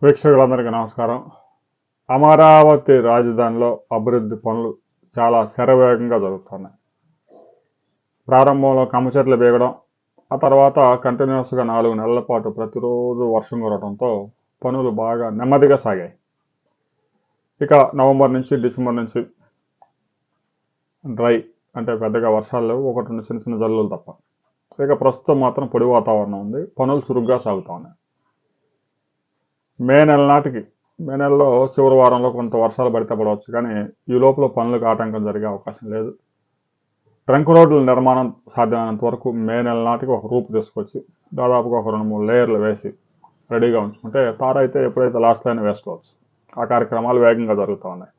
వీక్షకులందరికీ నమస్కారం. అమరావతి రాజధానిలో అభివృద్ధి పనులు చాలా శరవేగంగా జరుగుతున్నాయి. ప్రారంభంలో కమ్మచెట్లు బీగడం, ఆ తర్వాత కంటిన్యూస్గా 4 నెలల పాటు ప్రతిరోజు వర్షం కురవడంతో పనులు బాగా నెమ్మదిగా సాగాయి. ఇక నవంబర్ నుంచి డిసెంబర్ నుంచి డ్రై, అంటే పెద్దగా వర్షాలు లేవు, 1-2 చిన్న చిన్న జల్లులు తప్ప. ఇక ప్రస్తుతం మాత్రం పొడి వాతావరణం ఉంది, పనులు చురుగ్గా సాగుతూ ఉన్నాయి. మే నెలలో చివరి వారంలో కొంత వర్షాలు పడితే పడవచ్చు, కానీ ఈ లోపల పనులకు ఆటంకం జరిగే అవకాశం లేదు. ట్రంక్ రోడ్ల నిర్మాణం సాధ్యమైనంత వరకు మే నెల నాటికి ఒక రూపు తీసుకొచ్చి దాదాపుగా ఒక 2-3 లేయర్లు వేసి రెడీగా ఉంచుకుంటే తార అయితే ఎప్పుడైతే లాస్ట్ అయినా వేసుకోవచ్చు. ఆ కార్యక్రమాలు వేగంగా జరుగుతూ ఉన్నాయి.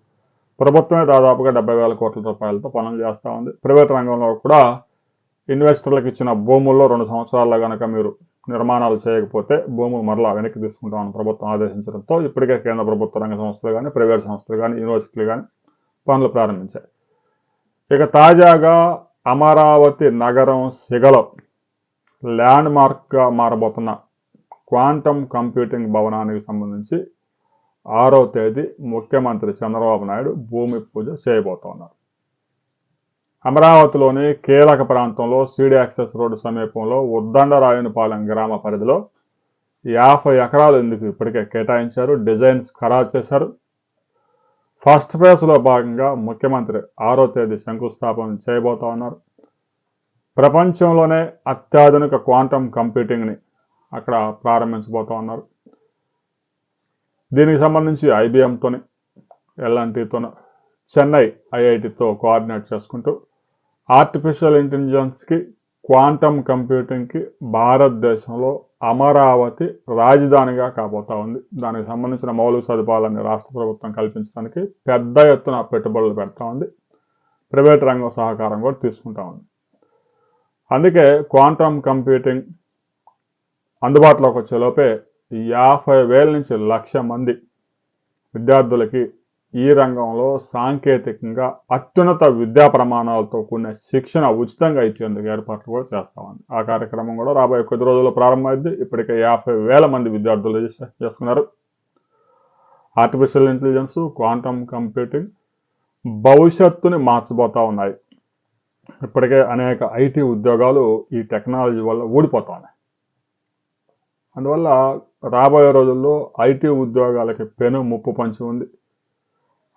ప్రభుత్వమే దాదాపుగా 70,000 కోట్ల రూపాయలతో పనులు చేస్తూ ఉంది. ప్రైవేట్ రంగంలో కూడా ఇన్వెస్టర్లకు ఇచ్చిన భూముల్లో 2 సంవత్సరాల్లో కనుక మీరు నిర్మాణాలు చేయకపోతే భూములు మరలా వెనక్కి తీసుకుంటామని ప్రభుత్వం ఆదేశించడంతో ఇప్పటికే కేంద్ర ప్రభుత్వ రంగ సంస్థలు కానీ, ప్రైవేట్ సంస్థలు కానీ, యూనివర్సిటీలు కానీ పనులు ప్రారంభించాయి. ఇక తాజాగా అమరావతి నగరం సిగలో ల్యాండ్ మార్క్గా మారబోతున్న క్వాంటమ్ కంప్యూటింగ్ భవనానికి సంబంధించి 6వ తేదీ ముఖ్యమంత్రి చంద్రబాబు నాయుడు భూమి పూజ చేయబోతున్నారు. అమరావతిలోని కీలక ప్రాంతంలో సీడీ యాక్సెస్ రోడ్డు సమీపంలో ఉద్దండరాయునిపాలెం గ్రామ పరిధిలో 50 ఎకరాలు ఇందుకు ఇప్పటికే కేటాయించారు, డిజైన్స్ ఖరారు చేశారు. ఫస్ట్ ఫేజ్లో భాగంగా ముఖ్యమంత్రి 6వ తేదీ శంకుస్థాపన చేయబోతా ఉన్నారు. ప్రపంచంలోనే అత్యాధునిక క్వాంటమ్ కంప్యూటింగ్ని అక్కడ ప్రారంభించబోతా ఉన్నారు. దీనికి సంబంధించి ఐబిఎంతోని, ఎల్ఎన్టీతో, చెన్నై ఐఐటితో కోఆర్డినేట్ చేసుకుంటూ ఆర్టిఫిషియల్ ఇంటెలిజెన్స్కి, క్వాంటమ్ కంప్యూటింగ్కి భారతదేశంలో అమరావతి రాజధానిగా కాబోతా ఉంది. దానికి సంబంధించిన మౌలిక సదుపాయాలన్నీ రాష్ట్ర ప్రభుత్వం కల్పించడానికి పెద్ద ఎత్తున పెట్టుబడులు పెడతా ఉంది. ప్రైవేట్ రంగం సహకారం కూడా తీసుకుంటా ఉంది. అందుకే క్వాంటమ్ కంప్యూటింగ్ అందుబాటులోకి వచ్చేలోపే 50,000 నుంచి 1,00,000 మంది విద్యార్థులకి ఈ రంగంలో సాంకేతికంగా అత్యున్నత విద్యా ప్రమాణాలతో కూడిన శిక్షణ ఉచితంగా ఇచ్చేందుకు ఏర్పాట్లు కూడా చేస్తామని ఆ కార్యక్రమం కూడా రాబోయే కొద్ది రోజుల్లో ప్రారంభమైంది. ఇప్పటికే 50,000 మంది విద్యార్థులు రిజిస్టర్ చేసుకున్నారు. ఆర్టిఫిషియల్ ఇంటెలిజెన్స్, క్వాంటమ్ కంప్యూటింగ్ భవిష్యత్తుని మార్చబోతా ఉన్నాయి. ఇప్పటికే అనేక ఐటీ ఉద్యోగాలు ఈ టెక్నాలజీ వల్ల ఊడిపోతా ఉన్నాయి. అందువల్ల రాబోయే రోజుల్లో ఐటీ ఉద్యోగాలకి పెను ముప్పు పంచి ఉంది.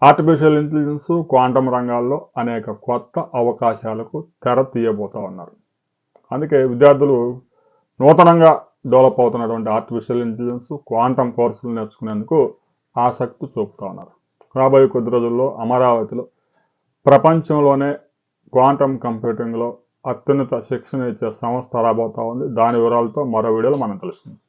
ఆర్టిఫిషియల్ ఇంటెలిజెన్స్, క్వాంటమ్ రంగాల్లో అనేక కొత్త అవకాశాలకు తెర తీయబోతూ ఉన్నారు. అందుకే విద్యార్థులు నూతనంగా డెవలప్ అవుతున్నటువంటి ఆర్టిఫిషియల్ ఇంటెలిజెన్స్, క్వాంటమ్ కోర్సులు నేర్చుకునేందుకు ఆసక్తి చూపుతూ ఉన్నారు. రాబోయే కొద్ది రోజుల్లో అమరావతిలో ప్రపంచంలోనే క్వాంటమ్ కంప్యూటింగ్లో అత్యున్నత శిక్షణ ఇచ్చే సంస్థ రాబోతూ ఉంది. దాని వివరాలతో మరో వీడియోలో మనం తెలుసుకుందాం.